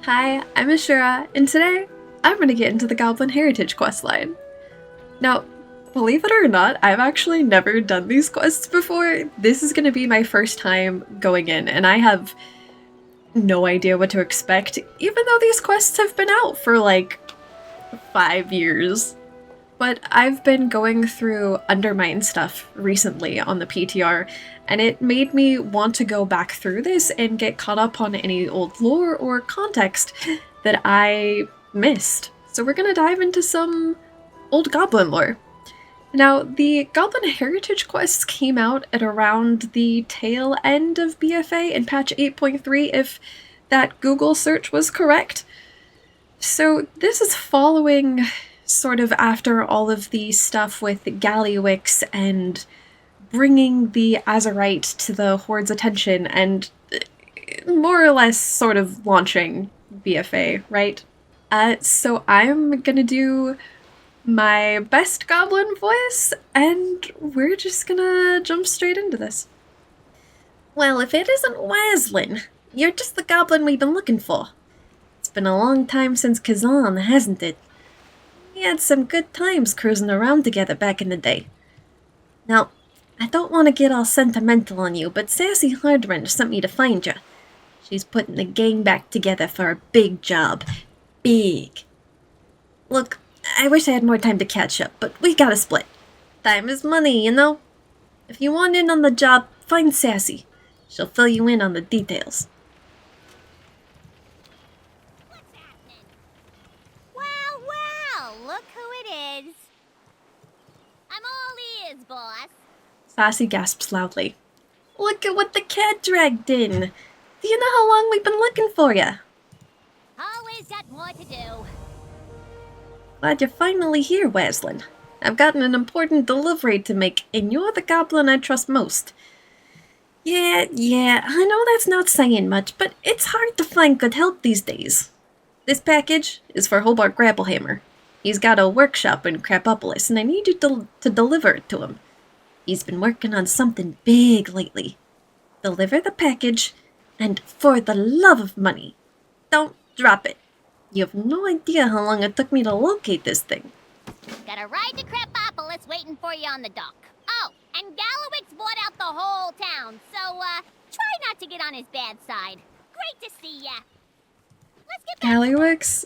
Hi, I'm Ashura, and today I'm going to get into the Goblin Heritage questline. Now, believe it or not, I've actually never done these quests before. This is going to be my first time going in, and I have no idea what to expect, even though these quests have been out for like 5 years. But I've been going through Undermine stuff recently on the PTR, and it made me want to go back through this and get caught up on any old lore or context that I missed. So we're gonna dive into some old Goblin lore. Now, the Goblin Heritage quests came out at around the tail end of BFA in patch 8.3, if that Google search was correct. So this is following sort of after all of the stuff with Gallywix and bringing the Azerite to the Horde's attention and more or less sort of launching BFA, right? So I'm gonna do my best Goblin voice, and we're just gonna jump straight into this. Well, if it isn't Waslin, you're just the Goblin we've been looking for. It's been a long time since Kazan, hasn't it? We had some good times cruising around together back in the day. Now, I don't want to get all sentimental on you, but Sassy Hardwrench sent me to find you. She's putting the gang back together for a big job. Big. Look, I wish I had more time to catch up, but we gotta split. Time is money, you know? If you want in on the job, find Sassy. She'll fill you in on the details. Look who it is. I'm all ears, boss. Sassy gasps loudly. Look at what the cat dragged in. Do you know how long we've been looking for you? Always got more to do. Glad you're finally here, Waslin. I've got an important delivery to make, and you're the Goblin I trust most. Yeah, I know that's not saying much, but it's hard to find good help these days. This package is for Hobart Grapplehammer. He's got a workshop in Crapopolis, and I need you to deliver it to him. He's been working on something big lately. Deliver the package, and for the love of money, don't drop it. You have no idea how long it took me to locate this thing. Got a ride to Crapopolis waiting for you on the dock. Oh, and Gallywix bought out the whole town, so, try not to get on his bad side. Great to see ya. Let's get back. Gallywix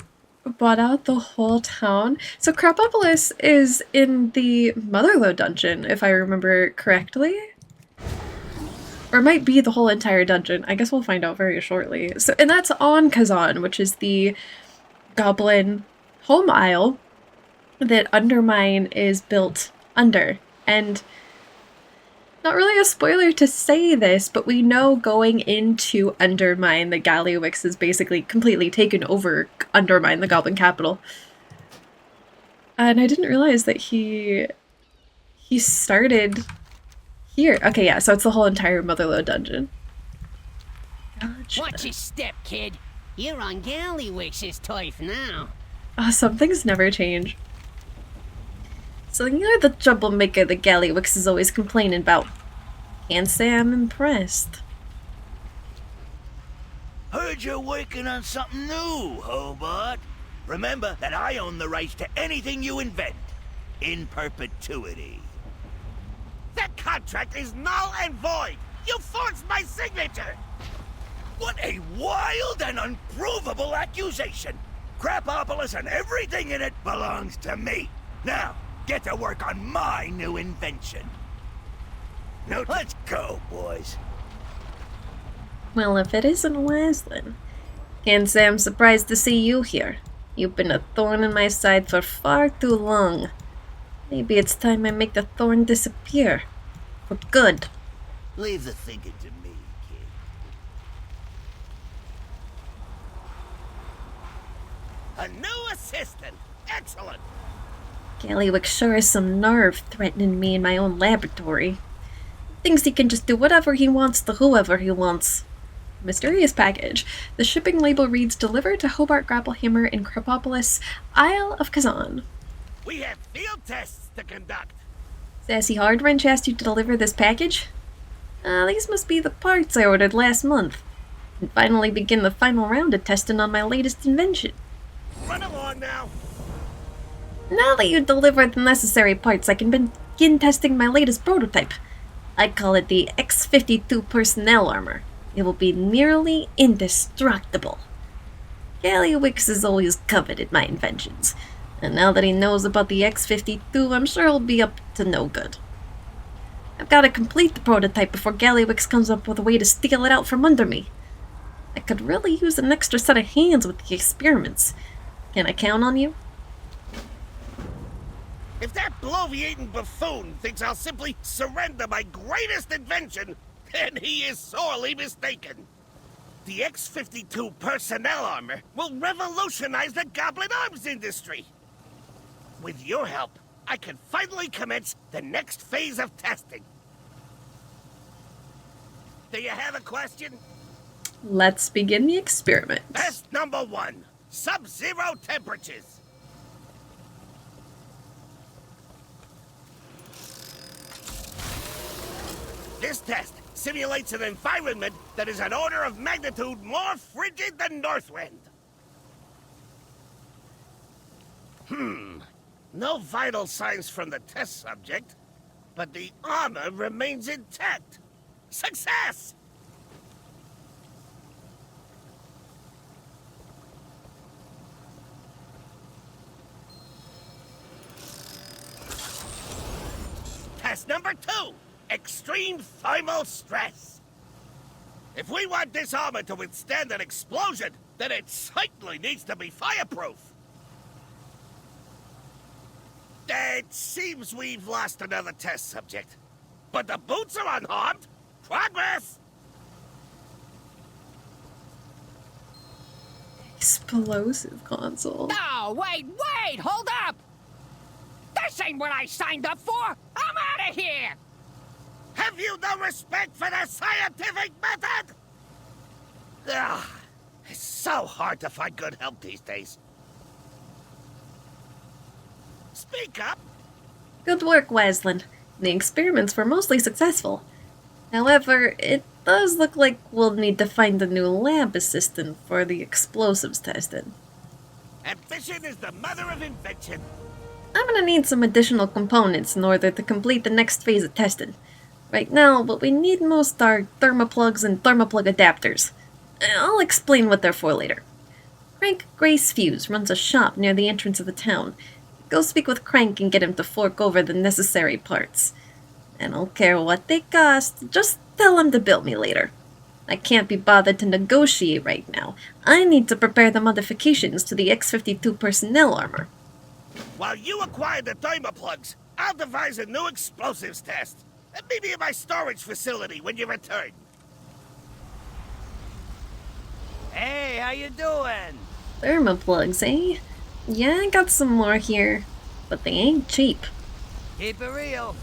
bought out the whole town. So Crapopolis is in the Motherlode dungeon, if I remember correctly. Or it might be the whole entire dungeon. I guess we'll find out very shortly. So, and that's on Kazan, which is the Goblin home isle that Undermine is built under. And not really a spoiler to say this, but we know going into Undermine that Gallywix is basically completely taken over Undermine, the Goblin capital. And I didn't realize that he started here. Okay, yeah, so it's the whole entire Motherlode dungeon. Gotcha. Watch your step, kid. You're on Gallywix's turf now. Oh, some things never change. So you're the troublemaker that Gallywix is always complaining about. Can't say I'm impressed. Heard you're working on something new, Hobart. Remember that I own the rights to anything you invent. In perpetuity. That contract is null and void! You forged my signature! What a wild and unprovable accusation! Crapopolis and everything in it belongs to me. Now, get to work on my new invention. Now let's go, boys. Well, if it isn't Waslin, can't say I'm surprised to see you here. You've been a thorn in my side for far too long. Maybe it's time I make the thorn disappear. For good. Leave the thinking to me, kid. A new assistant! Excellent! Gallywix sure has some nerve threatening me in my own laboratory. Thinks he can just do whatever he wants to whoever he wants. Mysterious package. The shipping label reads, delivered to Hobart Grapplehammer in Crapopolis, Isle of Kazan. We have field tests to conduct. Sassy Hardwrench asked you to deliver this package? These must be the parts I ordered last month. and finally begin the final round of testing on my latest invention. Run along now. Now that you delivered the necessary parts, I can begin testing my latest prototype. I call it the X-52 personnel armor. It will be nearly indestructible. Gallywix has always coveted my inventions, and now that he knows about the X-52, I'm sure he'll be up to no good. I've got to complete the prototype before Gallywix comes up with a way to steal it out from under me. I could really use an extra set of hands with the experiments. Can I count on you? If that bloviating buffoon thinks I'll simply surrender my greatest invention, then he is sorely mistaken. The X-52 personnel armor will revolutionize the Goblin arms industry. With your help, I can finally commence the next phase of testing. Do you have a question? Let's begin the experiment. Test number 1. Sub-zero temperatures. This test simulates an environment that is an order of magnitude more frigid than Northwind. No vital signs from the test subject, but the armor remains intact. Success! Test number 2. Extreme thermal stress. If we want this armor to withstand an explosion, then it certainly needs to be fireproof. It seems we've lost another test subject, but the boots are unharmed. Progress! Explosive console. No, wait, hold up! This ain't what I signed up for! I'm out of here! Have you no respect for the scientific method? Ugh, it's so hard to find good help these days. Speak up. Good work, Weslin. The experiments were mostly successful. However, it does look like we'll need to find a new lab assistant for the explosives testing. Ambition is the mother of invention. I'm gonna need some additional components in order to complete the next phase of testing. Right now, what we need most are thermoplugs and thermoplug adapters. I'll explain what they're for later. Crank Grace Fuse runs a shop near the entrance of the town. Go speak with Crank and get him to fork over the necessary parts. I don't care what they cost, just tell him to bill me later. I can't be bothered to negotiate right now. I need to prepare the modifications to the X-52 personnel armor. While you acquire the thermoplugs, I'll devise a new explosives test. Meet me at my storage facility when you return. Hey, how you doing? Thermoplugs, eh? Yeah, I got some more here, but they ain't cheap. Keep it real.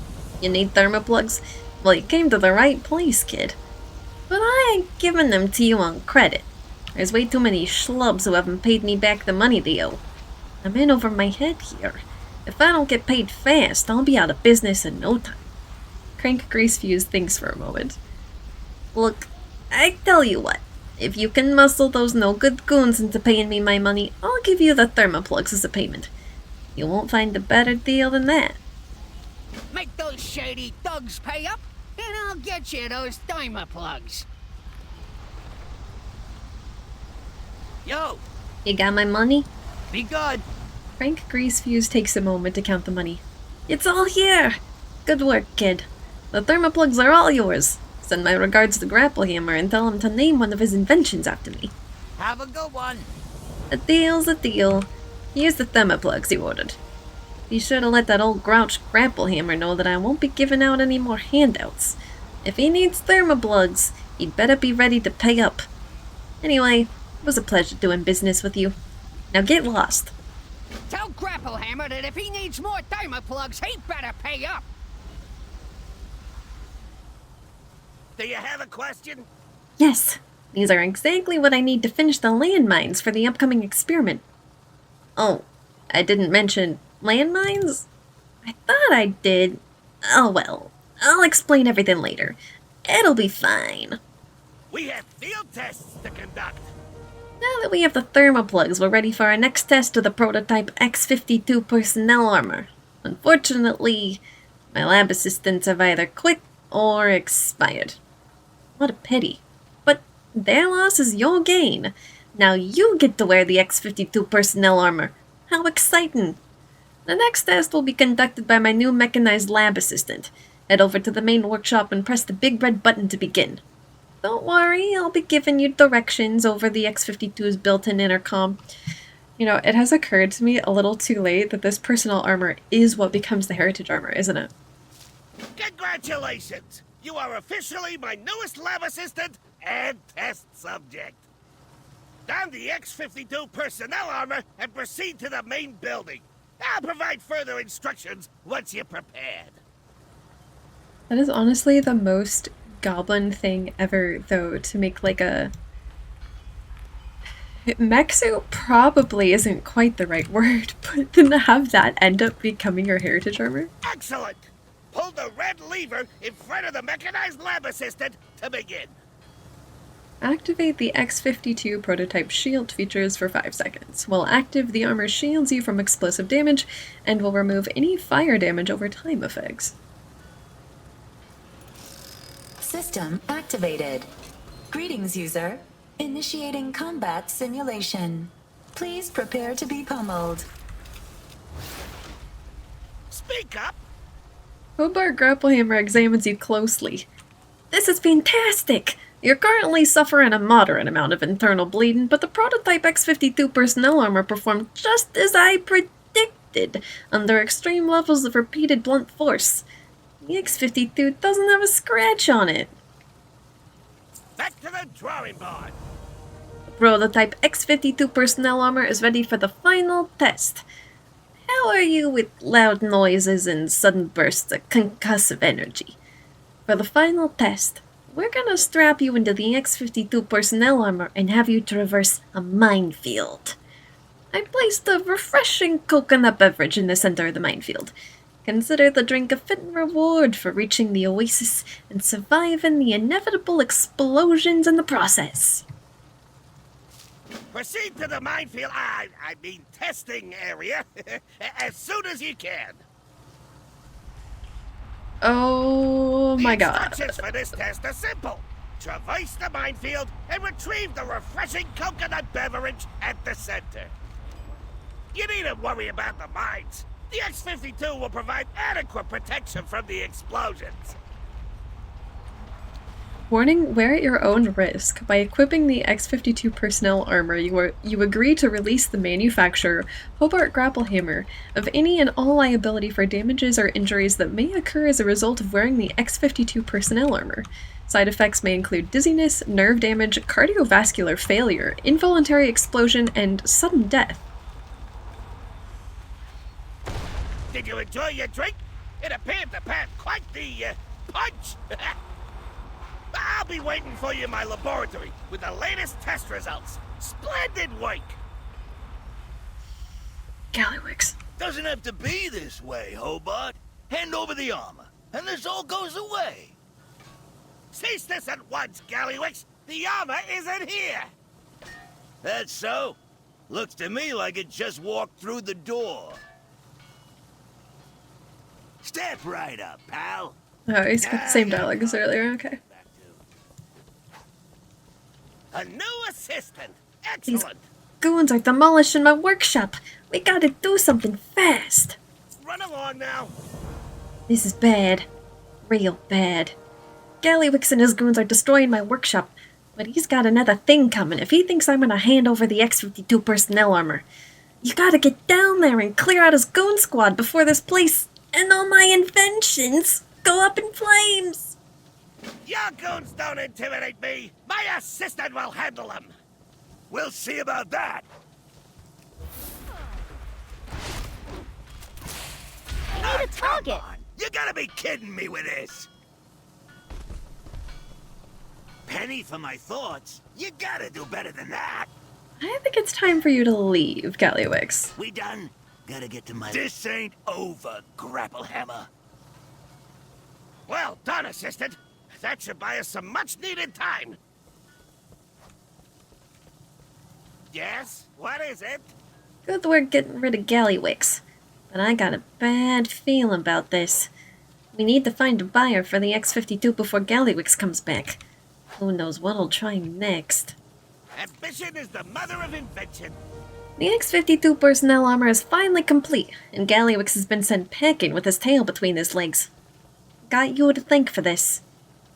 You need thermoplugs? Well, you came to the right place, kid. But I ain't giving them to you on credit. There's way too many schlubs who haven't paid me back the money they owe. I'm in over my head here. If I don't get paid fast, I'll be out of business in no time. Crank Greasefuse thinks for a moment. Look, I tell you what. If you can muscle those no-good goons into paying me my money, I'll give you the thermoplugs as a payment. You won't find a better deal than that. Make those shady thugs pay up, and I'll get you those thermoplugs. Yo, You got my money? be good. Crank Greasefuse takes a moment to count the money. It's all here! Good work, kid. The thermoplugs are all yours. Send my regards to Grapplehammer and tell him to name one of his inventions after me. Have a good one. A deal's a deal. Here's the thermoplugs he ordered. Be sure to let that old grouch Grapplehammer know that I won't be giving out any more handouts. If he needs thermoplugs, he'd better be ready to pay up. Anyway, it was a pleasure doing business with you. Now get lost. Tell Grapplehammer that if he needs more thermoplugs, he better pay up. Do you have a question? Yes, these are exactly what I need to finish the landmines for the upcoming experiment. Oh, I didn't mention landmines? I thought I did. Oh well, I'll explain everything later. It'll be fine. We have field tests to conduct. Now that we have the thermoplugs, we're ready for our next test of the prototype X-52 personnel armor. Unfortunately, my lab assistants have either quit or expired. What a pity. But their loss is your gain. Now you get to wear the X-52 personnel armor. How exciting! The next test will be conducted by my new mechanized lab assistant. Head over to the main workshop and press the big red button to begin. Don't worry, I'll be giving you directions over the X-52's built-in intercom. You know, it has occurred to me a little too late that this personnel armor is what becomes the heritage armor, isn't it? Congratulations! You are officially my newest lab assistant and test subject. Don the X-52 personnel armor and proceed to the main building. I'll provide further instructions once you're prepared. That is honestly the most Goblin thing ever, though, to make like a... Mech suit probably isn't quite the right word, but then to have that end up becoming your heritage armor? Excellent! Pull the red lever in front of the mechanized lab assistant to begin. Activate the X-52 prototype shield features for 5 seconds. While active, the armor shields you from explosive damage and will remove any fire damage over time effects. System activated. Greetings, user. Initiating combat simulation. Please prepare to be pummeled. Speak up! Hobart Grapplehammer examines you closely. This is fantastic! You're currently suffering a moderate amount of internal bleeding, but the prototype X-52 personnel armor performed just as I predicted, under extreme levels of repeated blunt force. The X-52 doesn't have a scratch on it. Back to the drawing board! The prototype X-52 personnel armor is ready for the final test. How are you with loud noises and sudden bursts of concussive energy? For the final test, we're gonna strap you into the X-52 personnel armor and have you traverse a minefield. I placed a refreshing coconut beverage in the center of the minefield. Consider the drink a fitting reward for reaching the oasis and surviving the inevitable explosions in the process. Proceed to the minefield, I mean testing area, as soon as you can. Oh my god. The instructions for this test are simple. Traverse the minefield and retrieve the refreshing coconut beverage at the center. You needn't worry about the mines. The X-52 will provide adequate protection from the explosions. Warning, wear at your own risk. By equipping the X-52 personnel armor, you agree to release the manufacturer, Hobart Grapplehammer, of any and all liability for damages or injuries that may occur as a result of wearing the X-52 personnel armor. Side effects may include dizziness, nerve damage, cardiovascular failure, involuntary explosion, and sudden death. Did you enjoy your drink? It appeared to pack quite the punch. I'll be waiting for you in my laboratory with the latest test results. Splendid work! Gallywix. Doesn't have to be this way, Hobart. Hand over the armor, and this all goes away. Cease this at once, Gallywix! The armor isn't here! That's so? Looks to me like it just walked through the door. Step right up, pal. Oh, he's got the same dialogue as earlier, okay. A new assistant! These Excellent! goons are demolishing my workshop. We gotta do something fast. Run along now! This is bad. Real bad. Gallywix and his goons are destroying my workshop, but he's got another thing coming if he thinks I'm gonna hand over the X-52 personnel armor. You gotta get down there and clear out his goon squad before this place and all my inventions go up in flames. Your goons don't intimidate me! My assistant will handle them! We'll see about that. I need a target. Come on. You gotta be kidding me with this. Penny for my thoughts. You gotta do better than that. I think it's time for you to leave, Gallywix. We done? Gotta get to my... This ain't over, Grapplehammer. Well done, assistant! That should buy us some much-needed time! Yes? What is it? Good work getting rid of Gallywix. But I got a bad feeling about this. We need to find a buyer for the X-52 before Gallywix comes back. Who knows what'll try next. Ambition is the mother of invention. The X-52 personnel armor is finally complete, and Gallywix has been sent packing with his tail between his legs. Got you to thank for this.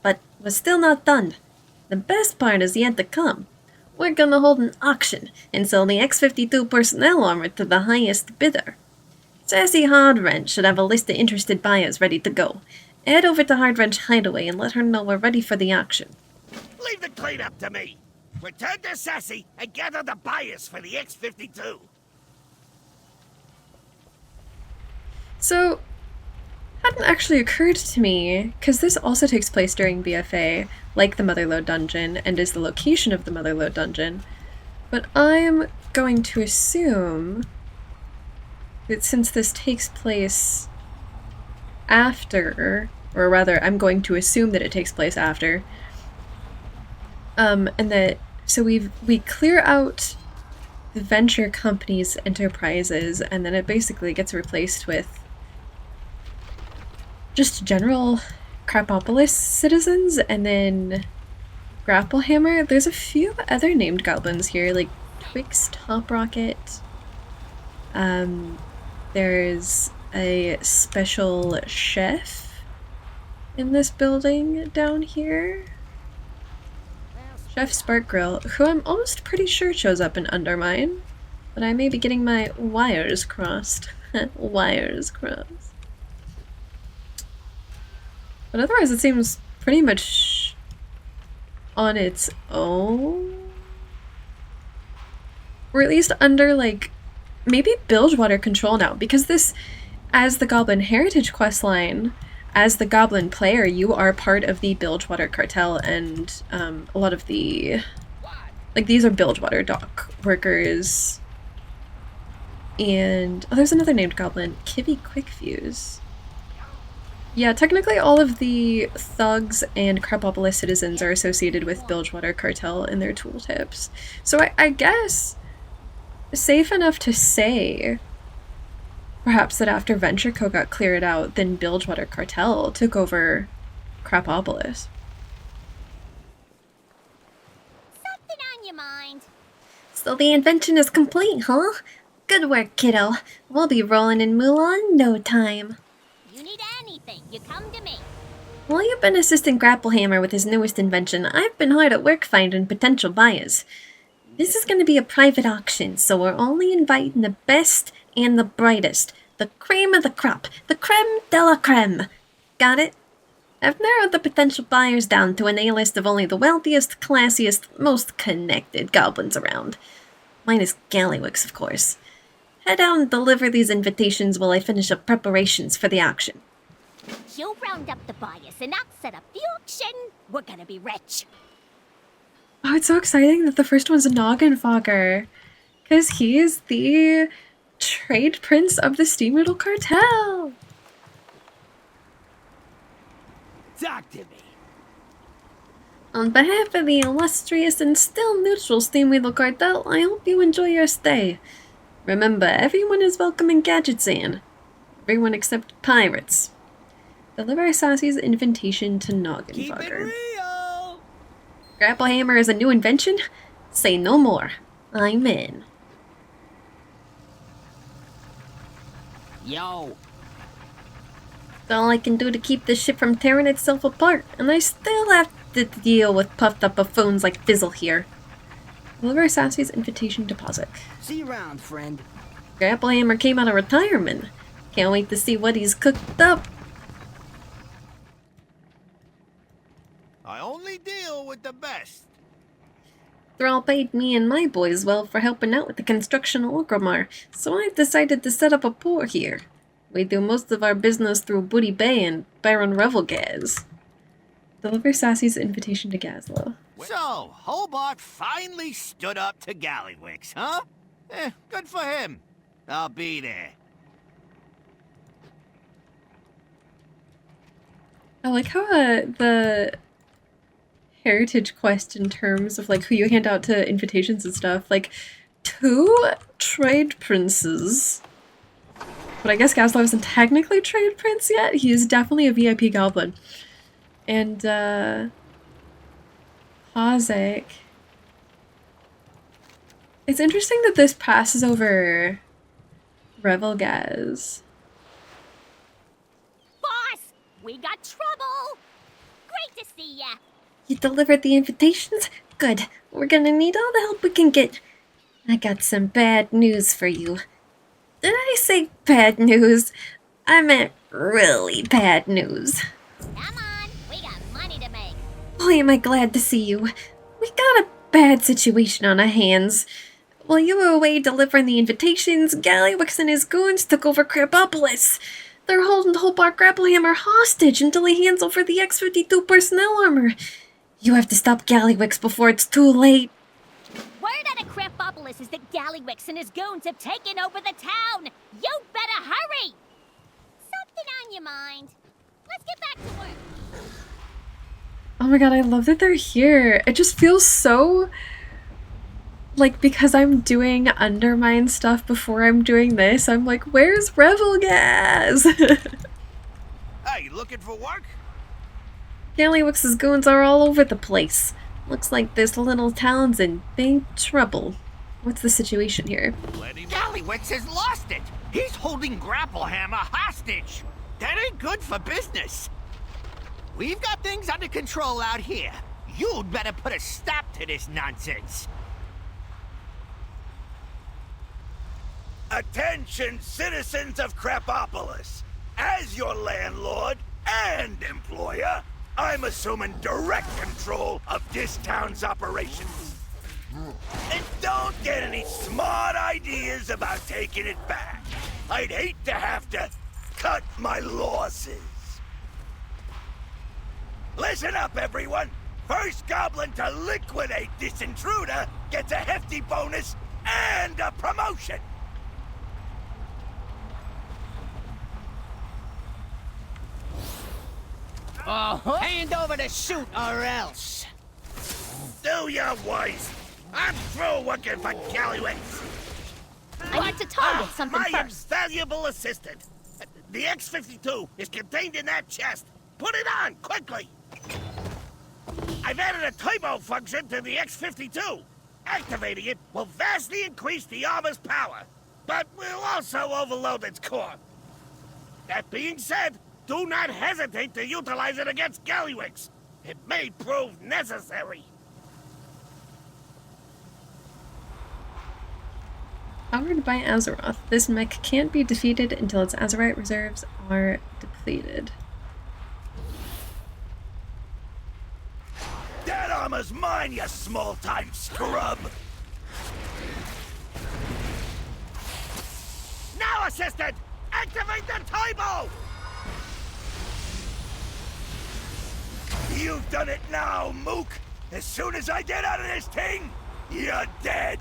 But we're still not done. The best part is yet to come. We're gonna hold an auction and sell the X-52 personnel armor to the highest bidder. Sassy Hardwrench should have a list of interested buyers ready to go. Head over to Hardwrench Hideaway and let her know we're ready for the auction. Leave the cleanup to me. Return to Sassy and gather the buyers for the X-52. So, hadn't actually occurred to me, because this also takes place during BFA, like the Motherlode Dungeon, and is the location of the Motherlode Dungeon, but I'm going to assume that since this takes place after, or rather, I'm going to assume that it takes place after, and that, so we clear out the venture company's enterprises, and then it basically gets replaced with just general Crapopolis citizens, and then Grapplehammer. There's a few other named goblins here, like Twix Top Rocket. There's a special chef in this building down here. Chef Spark Grill, who I'm almost pretty sure shows up in Undermine, but I may be getting my wires crossed. Wires crossed. But otherwise it seems pretty much on its own. Or at least under, like, maybe Bilgewater control now, because this, as the Goblin Heritage questline, as the Goblin player, you are part of the Bilgewater cartel, and a lot of the, like, these are Bilgewater dock workers. And, oh, there's another named goblin, Kivy Quickfuse. Yeah, technically all of the thugs and Crapopolis citizens are associated with Bilgewater cartel in their tooltips. So I guess safe enough to say perhaps that after VentureCo got cleared out, then Bilgewater cartel took over Crapopolis. Something on your mind? So the invention is complete, huh? Good work, kiddo. We'll be rolling in Mulan in no time. You need anything, you come to me. While you've been assisting Grapplehammer with his newest invention, I've been hard at work finding potential buyers. This is going to be a private auction, so we're only inviting the best and the brightest. The cream of the crop. The creme de la creme. Got it? I've narrowed the potential buyers down to an A-list of only the wealthiest, classiest, most connected goblins around. Minus Gallywix, of course. Head out and deliver these invitations while I finish up preparations for the auction. You round up the buyers and I'll set up the auction. We're gonna be rich. Oh, it's so exciting that the first one's a Noggenfogger, because he is the trade prince of the Steamriddle Cartel. Talk to me. On behalf of the illustrious and still neutral Steamriddle Cartel, I hope you enjoy your stay. Remember, everyone is welcome in Gadgetzan. Everyone except pirates. Deliver Sassy's invitation to Noggenfogger. Keep it real. Grapplehammer is a new invention? Say no more. I'm in. Yo, It's all I can do to keep this ship from tearing itself apart, and I still have to deal with puffed up buffoons like Fizzle here. Deliver Sassy's invitation to Pozic. See you around, friend. Grapplehammer came out of retirement. Can't wait to see what he's cooked up. I only deal with the best. Thrall paid me and my boys well for helping out with the construction of Orgrimmar, so I've decided to set up a port here. We do most of our business through Booty Bay and Baron Revelgaz. Deliver Sassy's invitation to Gazlowe. So, Hobart finally stood up to Gallywix, huh? Good for him. I'll be there. I like how the heritage quest in terms of like who you hand out to invitations and stuff, like 2 trade princes. But I guess Gazlowe isn't technically trade prince yet. He is definitely a VIP goblin. And, Hozek. It's interesting that this passes over Revelgaz. Boss, we got trouble. Great to see ya. You delivered the invitations? Good. We're gonna need all the help we can get. I got some bad news for you. Did I say bad news? I meant really bad news. Come on, we got money to make. Boy, am I glad to see you. We got a bad situation on our hands. While you were away delivering the invitations, Gallywix and his goons took over Crapopolis. They're holding Hobart Grapplehammer hostage until he hands over the X-52 personnel armor. You have to stop Gallywix before it's too late. Word out of Crapopolis is that Gallywix and his goons have taken over the town. You better hurry. Something on your mind. Let's get back to work. Oh my god, I love that they're here. It just feels so... like, because I'm doing Undermine stuff before I'm doing this, I'm like, where's Revelgaz? Hey, you looking for work? Gallywix's goons are all over the place. Looks like this little town's in big trouble. What's the situation here? Gallywix has lost it. He's holding Grapplehammer hostage. That ain't good for business. We've got things under control out here. You'd better put a stop to this nonsense. Attention, citizens of Crapopolis! As your landlord and employer, I'm assuming direct control of this town's operations. And don't get any smart ideas about taking it back. I'd hate to have to cut my losses. Listen up, everyone! First goblin to liquidate this intruder gets a hefty bonus and a promotion! Hand over the chute or else. Do ya, wise? I'm through working for Gallywix. I need to target something My first. valuable assistant. The X-52 is contained in that chest. Put it on, quickly! I've added a turbo function to the X-52. Activating it will vastly increase the armor's power, but will also overload its core. That being said, do not hesitate to utilize it against Gallywix. It may prove necessary. Powered by Azeroth, this mech can't be defeated until its Azerite reserves are depleted. That armor's mine, you small-time scrub! Now, assistant! Activate the turbo! You've done it now, Mook! As soon as I get out of this thing, you're dead!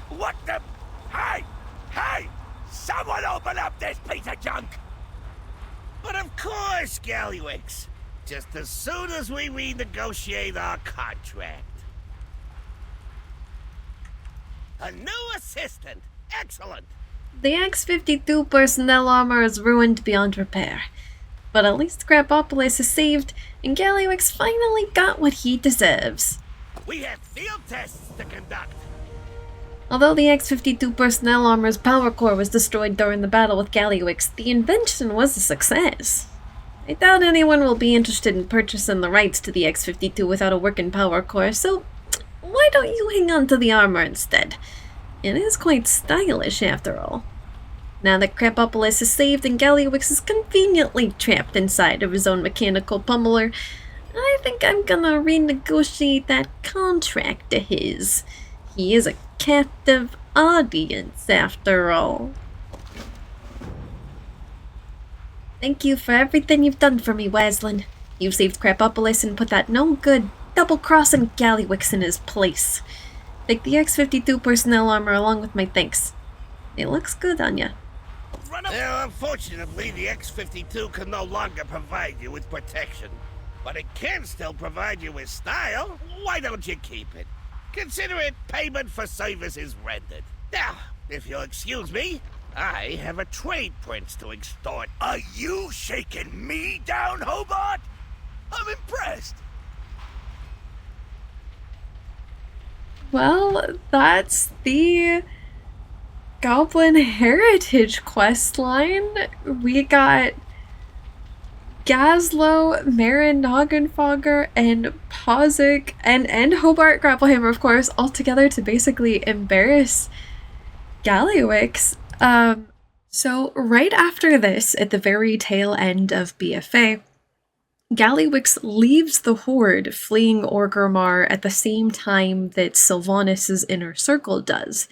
What the... Hey! Hey! Someone open up this piece of junk! But of course, Gallywix. Just as soon as we renegotiate our contract. A new assistant. Excellent. The X-52 personnel armor is ruined beyond repair. But at least Crapopolis is saved, and Gallywix finally got what he deserves. We have field tests to conduct. Although the X-52 personnel armor's power core was destroyed during the battle with Gallywix, the invention was a success. I doubt anyone will be interested in purchasing the rights to the X-52 without a working power core, so why don't you hang on to the armor instead? It is quite stylish after all. Now that Crapopolis is saved and Gallywix is conveniently trapped inside of his own mechanical pummeler, I think I'm gonna renegotiate that contract of his. He is a captive audience after all. Thank you for everything you've done for me, Weslin. You've saved Crapopolis and put that no-good, double-crossing Gallywix in his place. Take the X-52 personnel armor along with my thanks. It looks good on ya. Well, unfortunately, the X-52 can no longer provide you with protection. But it can still provide you with style. Why don't you keep it? Consider it payment for services rendered. Now, if you'll excuse me, I have a trade prince to extort. Are you shaking me down, Hobart? I'm impressed. Well, that's the Goblin Heritage questline. We got Gazlowe, Marin Noggenfogger, and Pausik, and Hobart Grapplehammer, of course, all together to basically embarrass Gallywix. So right after this, at the very tail end of BFA, Gallywix leaves the Horde, fleeing Orgrimmar at the same time that Sylvanas' inner circle does.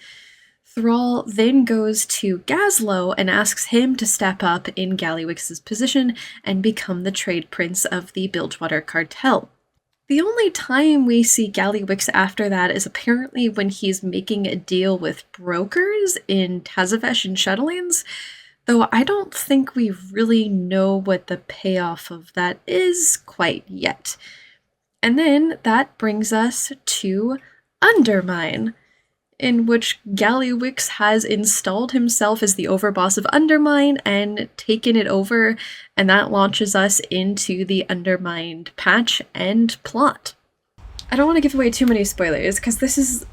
Thrall then goes to Gazlowe and asks him to step up in Gallywix's position and become the trade prince of the Bilgewater Cartel. The only time we see Gallywix after that is apparently when he's making a deal with brokers in Tazavesh and Shadowlands, though I don't think we really know what the payoff of that is quite yet. And then that brings us to Undermine, in which Gallywix has installed himself as the overboss of Undermine and taken it over, and that launches us into the Undermined patch and plot. I don't want to give away too many spoilers, because this is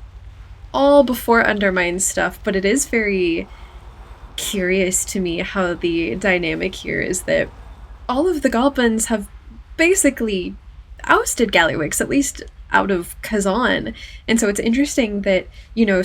all before Undermine stuff, but it is very curious to me how the dynamic here is that all of the goblins have basically ousted Gallywix, at least out of Kazan. And so it's interesting that, you know,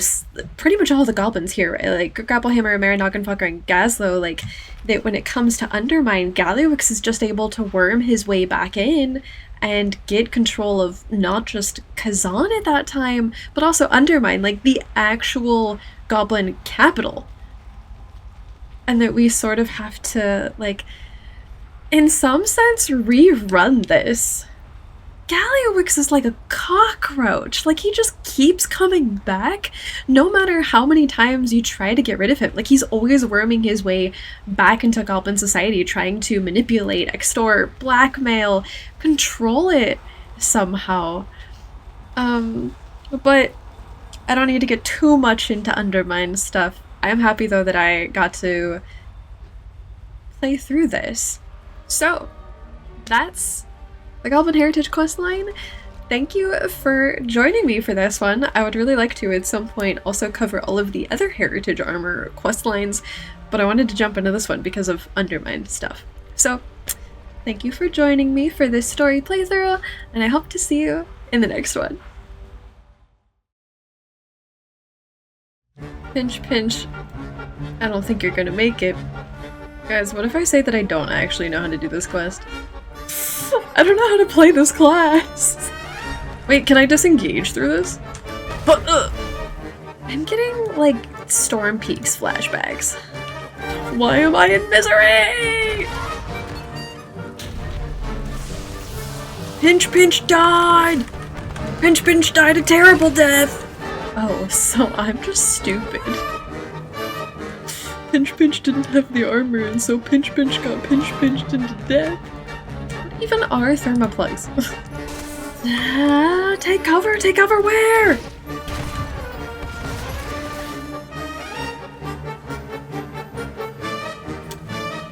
pretty much all the goblins here, like Grapplehammer, Marin Noggenfogger, and Gazlowe, like, that when it comes to Undermine, Gallywix is just able to worm his way back in and get control of not just Kazan at that time, but also Undermine, like the actual goblin capital. And that we sort of have to, like, in some sense, rerun this. Gallywix is like a cockroach. Like, he just keeps coming back, no matter how many times you try to get rid of him. Like, he's always worming his way back into Goblin society, trying to manipulate, extort, blackmail, control it somehow. But I don't need to get too much into Undermine stuff. I am happy, though, that I got to play through this. So, that's the Goblin Heritage questline. Thank you for joining me for this one. I would really like to, at some point, also cover all of the other Heritage Armor questlines, but I wanted to jump into this one because of Undermine stuff. So, thank you for joining me for this story playthrough, and I hope to see you in the next one. Pinch, pinch. I don't think you're gonna make it. Guys, what if I say that I don't actually know how to do this quest? I don't know how to play this class! Wait, can I disengage through this? I'm getting, like, Storm Peaks flashbacks. Why am I in misery? Pinch Pinch died! Pinch Pinch died a terrible death! Oh, so I'm just stupid. Pinch Pinch didn't have the armor, and so Pinch Pinch got Pinch Pinched into death. What even are thermoplugs? Take cover where?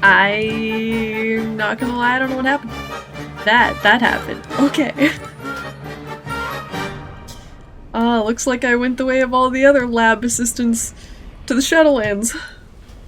I'm not gonna lie, I don't know what happened. That happened. Okay. Looks like I went the way of all the other lab assistants to the Shadowlands.